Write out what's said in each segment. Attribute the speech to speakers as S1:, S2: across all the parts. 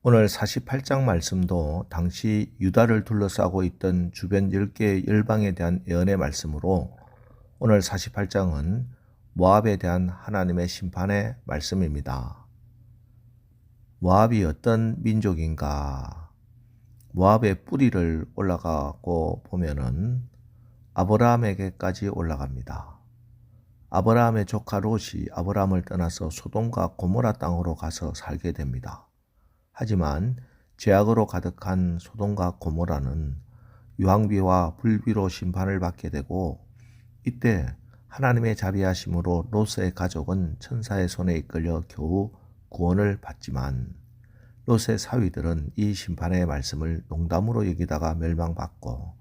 S1: 오늘 48장 말씀도 당시 유다를 둘러싸고 있던 주변 10개의 열방에 대한 예언의 말씀으로 오늘 48장은 모압에 대한 하나님의 심판의 말씀입니다. 모압이 어떤 민족인가? 모압의 뿌리를 올라가고 보면은 아브라함에게까지 올라갑니다. 아브라함의 조카 롯이 아브라함을 떠나서 소돔과 고모라 땅으로 가서 살게 됩니다. 하지만 죄악으로 가득한 소돔과 고모라는 유황비와 불비로 심판을 받게 되고, 이때 하나님의 자비하심으로 롯의 가족은 천사의 손에 이끌려 겨우 구원을 받지만, 롯의 사위들은 이 심판의 말씀을 농담으로 여기다가 멸망받고,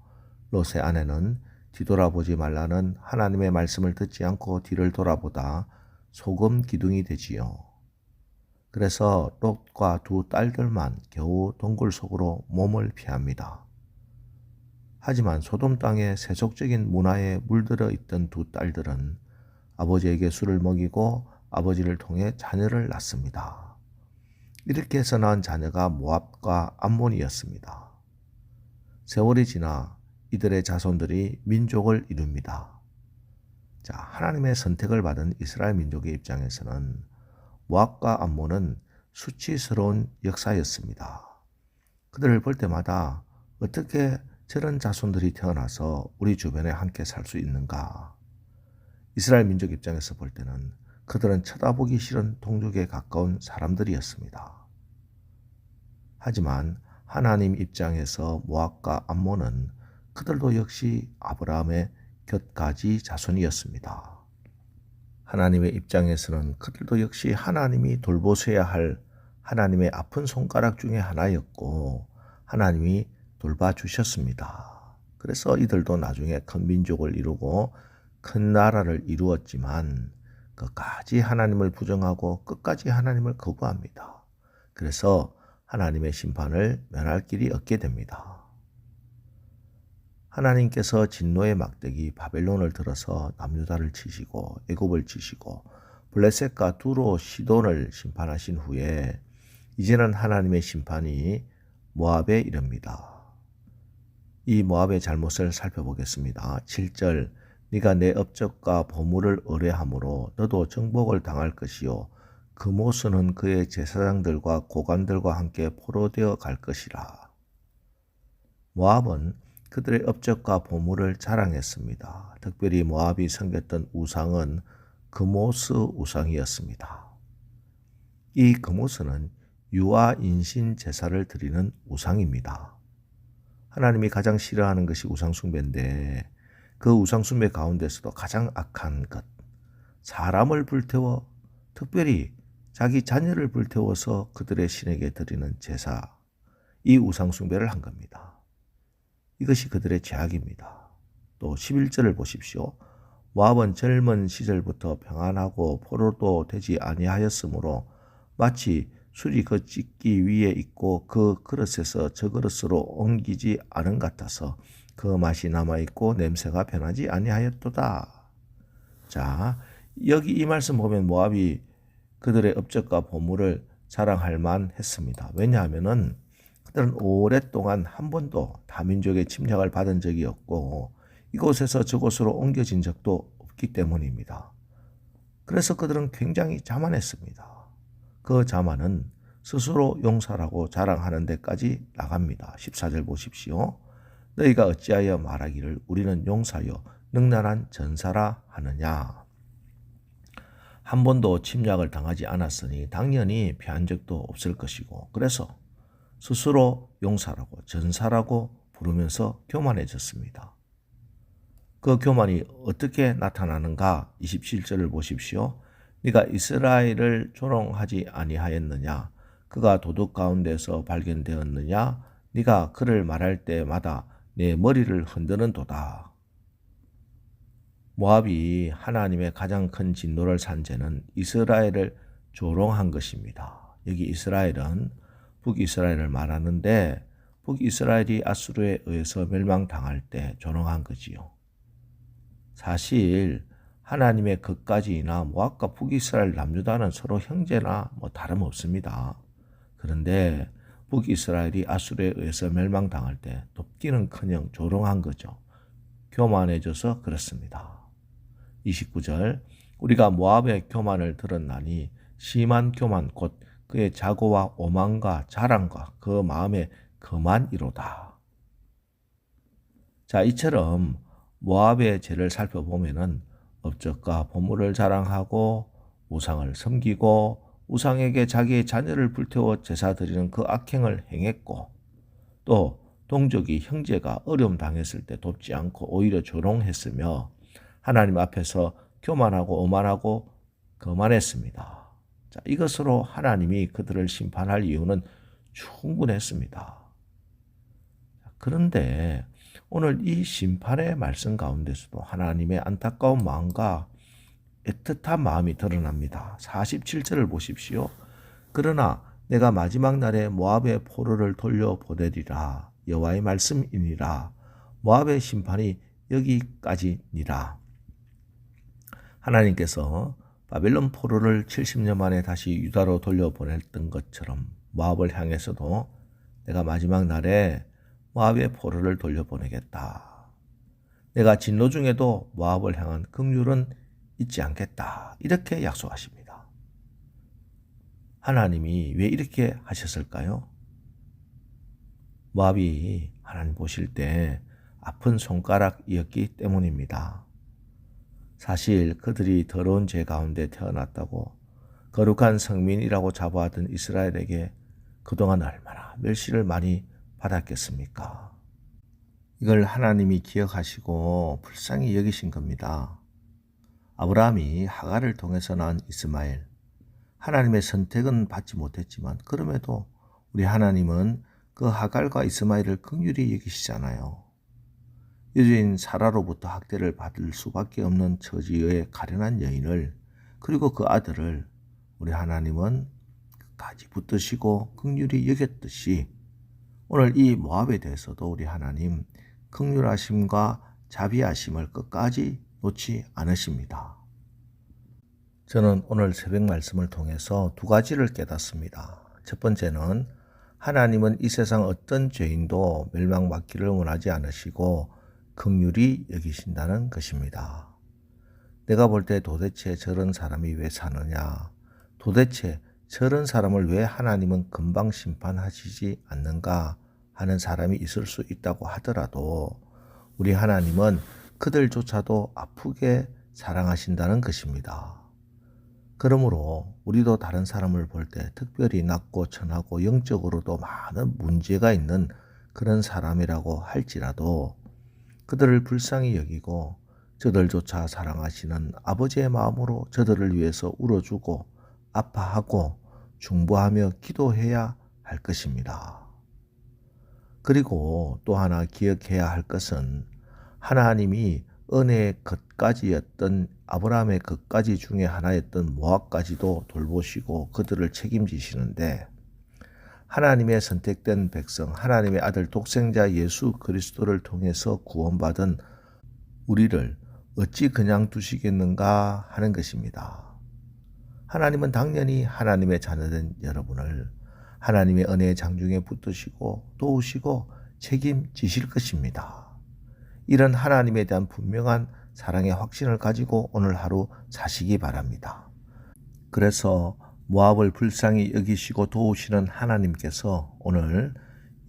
S1: 롯의 아내는 뒤돌아보지 말라는 하나님의 말씀을 듣지 않고 뒤를 돌아보다 소금 기둥이 되지요. 그래서 롯과 두 딸들만 겨우 동굴 속으로 몸을 피합니다. 하지만 소돔 땅의 세속적인 문화에 물들어 있던 두 딸들은 아버지에게 술을 먹이고 아버지를 통해 자녀를 낳습니다. 이렇게 해서 낳은 자녀가 모압과 암몬이었습니다. 세월이 지나 이들의 자손들이 민족을 이룹니다. 자, 하나님의 선택을 받은 이스라엘 민족의 입장에서는 모압과 암몬은 수치스러운 역사였습니다. 그들을 볼 때마다 어떻게 저런 자손들이 태어나서 우리 주변에 함께 살 수 있는가? 이스라엘 민족 입장에서 볼 때는 그들은 쳐다보기 싫은 동족에 가까운 사람들이었습니다. 하지만 하나님 입장에서 모압과 암몬은 그들도 역시 아브라함의 곁가지 자손이었습니다. 하나님의 입장에서는 그들도 역시 하나님이 돌보셔야 할 하나님의 아픈 손가락 중에 하나였고, 하나님이 돌봐주셨습니다. 그래서 이들도 나중에 큰 민족을 이루고 큰 나라를 이루었지만 끝까지 하나님을 부정하고 끝까지 하나님을 거부합니다. 그래서 하나님의 심판을 면할 길이 없게 됩니다. 하나님께서 진노의 막대기 바벨론을 들어서 남유다를 치시고 애굽을 치시고 블레셋과 두로 시돈을 심판하신 후에 이제는 하나님의 심판이 모압에 이릅니다. 이 모압의 잘못을 살펴보겠습니다. 7절, 네가 내 업적과 보물을 의뢰함으로 너도 정복을 당할 것이요 그모스는 그의 제사장들과 고관들과 함께 포로되어 갈 것이라. 모압은 그들의 업적과 보물을 자랑했습니다. 특별히 모압이 섬겼던 우상은 그모스 우상이었습니다. 이 그모스는 유아 인신 제사를 드리는 우상입니다. 하나님이 가장 싫어하는 것이 우상숭배인데, 그 우상숭배 가운데서도 가장 악한 것, 사람을 불태워, 특별히 자기 자녀를 불태워서 그들의 신에게 드리는 제사, 이 우상숭배를 한 겁니다. 이것이 그들의 죄악입니다. 또 11절을 보십시오. 모압은 젊은 시절부터 평안하고 포로도 되지 아니하였으므로 마치 술이 그 찢기 위에 있고 그 그릇에서 저 그릇으로 옮기지 않은 같아서 그 맛이 남아있고 냄새가 변하지 아니하였도다. 자, 여기 이 말씀 보면 모압이 그들의 업적과 보물을 자랑할 만했습니다. 왜냐하면은 그들은 오랫동안 한 번도 다민족의 침략을 받은 적이 없고 이곳에서 저곳으로 옮겨진 적도 없기 때문입니다. 그래서 그들은 굉장히 자만했습니다. 그 자만은 스스로 용사라고 자랑하는 데까지 나갑니다. 14절 보십시오. 너희가 어찌하여 말하기를 우리는 용사요 능란한 전사라 하느냐. 한 번도 침략을 당하지 않았으니 당연히 피한 적도 없을 것이고, 그래서 스스로 용사라고 전사라고 부르면서 교만해졌습니다. 그 교만이 어떻게 나타나는가? 27절을 보십시오. 네가 이스라엘을 조롱하지 아니하였느냐? 그가 도둑 가운데서 발견되었느냐? 네가 그를 말할 때마다 내 머리를 흔드는 도다. 모압이 하나님의 가장 큰 진노를 산 죄는 이스라엘을 조롱한 것입니다. 여기 이스라엘은 북이스라엘을 말하는데, 북이스라엘이 아수르에 의해서 멸망당할 때 조롱한 거지요. 사실 하나님의 그까지나 모압과 북이스라엘 남유다는 서로 형제나 다름없습니다. 그런데 북이스라엘이 아수르에 의해서 멸망당할 때 돕기는커녕 조롱한 거죠. 교만해져서 그렇습니다. 29절 우리가 모압의 교만을 들었나니 심한 교만 곧 그의 자고와 오만과 자랑과 그 마음의 거만이로다. 자, 이처럼 모압의 죄를 살펴보면은 업적과 보물을 자랑하고 우상을 섬기고 우상에게 자기의 자녀를 불태워 제사 드리는 그 악행을 행했고 또 동족이 형제가 어려움 당했을 때 돕지 않고 오히려 조롱했으며 하나님 앞에서 교만하고 오만하고 거만했습니다. 자, 이것으로 하나님이 그들을 심판할 이유는 충분했습니다. 그런데 오늘 이 심판의 말씀 가운데서도 하나님의 안타까운 마음과 애틋한 마음이 드러납니다. 47절을 보십시오. 그러나 내가 마지막 날에 모압의 포로를 돌려보내리라. 여호와의 말씀이니라. 모압의 심판이 여기까지니라. 하나님께서 바벨론 포로를 70년 만에 다시 유다로 돌려보냈던 것처럼 모압을 향해서도 내가 마지막 날에 모압의 포로를 돌려보내겠다. 내가 진노 중에도 모압을 향한 긍휼은 잊지 않겠다. 이렇게 약속하십니다. 하나님이 왜 이렇게 하셨을까요? 모압이 하나님 보실 때 아픈 손가락이었기 때문입니다. 사실 그들이 더러운 죄 가운데 태어났다고 거룩한 성민이라고 자부하던 이스라엘에게 그동안 얼마나 멸시를 많이 받았겠습니까? 이걸 하나님이 기억하시고 불쌍히 여기신 겁니다. 아브라함이 하갈을 통해서 낳은 이스마엘, 하나님의 선택은 받지 못했지만 그럼에도 우리 하나님은 그 하갈과 이스마엘을 긍휼히 여기시잖아요. 여주인 사라로부터 학대를 받을 수밖에 없는 처지의 가련한 여인을 그리고 그 아들을 우리 하나님은 끝까지 붙드시고 긍휼히 여겼듯이 오늘 이 모압에 대해서도 우리 하나님 긍휼하심과 자비하심을 끝까지 놓지 않으십니다. 저는 오늘 새벽 말씀을 통해서 두 가지를 깨닫습니다. 첫 번째는 하나님은 이 세상 어떤 죄인도 멸망받기를 원하지 않으시고 긍휼히 여기신다는 것입니다. 내가 볼 때 도대체 저런 사람이 왜 사느냐, 도대체 저런 사람을 왜 하나님은 금방 심판하시지 않는가 하는 사람이 있을 수 있다고 하더라도 우리 하나님은 그들조차도 아프게 사랑하신다는 것입니다. 그러므로 우리도 다른 사람을 볼 때 특별히 낮고 천하고 영적으로도 많은 문제가 있는 그런 사람이라고 할지라도 그들을 불쌍히 여기고 저들조차 사랑하시는 아버지의 마음으로 저들을 위해서 울어주고 아파하고 중보하며 기도해야 할 것입니다. 그리고 또 하나 기억해야 할 것은 하나님이 은혜의 겉가지였던 아브라함의 겉가지 중에 하나였던 모압까지도 돌보시고 그들을 책임지시는데 하나님의 선택된 백성, 하나님의 아들 독생자 예수 그리스도를 통해서 구원받은 우리를 어찌 그냥 두시겠는가 하는 것입니다. 하나님은 당연히 하나님의 자녀된 여러분을 하나님의 은혜의 장중에 붙드시고 도우시고 책임지실 것입니다. 이런 하나님에 대한 분명한 사랑의 확신을 가지고 오늘 하루 사시기 바랍니다. 그래서 모압을 불쌍히 여기시고 도우시는 하나님께서 오늘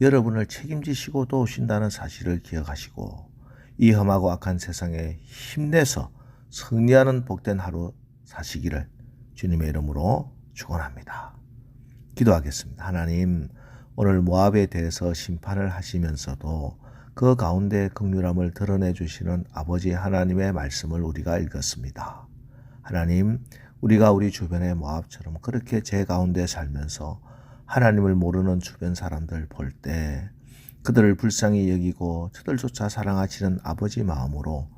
S1: 여러분을 책임지시고 도우신다는 사실을 기억하시고 이 험하고 악한 세상에 힘내서 승리하는 복된 하루 사시기를 주님의 이름으로 축원합니다. 기도하겠습니다. 하나님, 오늘 모압에 대해서 심판을 하시면서도 그 가운데 긍휼함을 드러내 주시는 아버지 하나님의 말씀을 우리가 읽었습니다. 하나님, 우리가 우리 주변의 모압처럼 그렇게 죄 가운데 살면서 하나님을 모르는 주변 사람들 볼 때 그들을 불쌍히 여기고 저들조차 사랑하시는 아버지 마음으로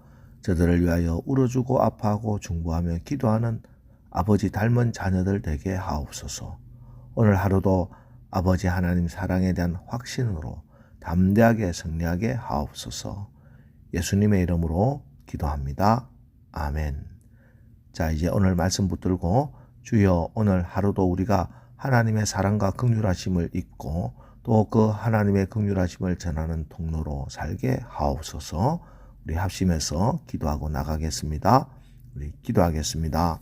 S1: 저들을 위하여 울어주고 아파하고 중보하며 기도하는 아버지 닮은 자녀들 되게 하옵소서. 오늘 하루도 아버지 하나님 사랑에 대한 확신으로 담대하게 승리하게 하옵소서. 예수님의 이름으로 기도합니다. 아멘. 자, 이제 오늘 말씀 붙들고 주여 오늘 하루도 우리가 하나님의 사랑과 긍휼하심을 잊고 또 그 하나님의 긍휼하심을 전하는 통로로 살게 하옵소서. 우리 합심해서 기도하고 나가겠습니다. 우리 기도하겠습니다.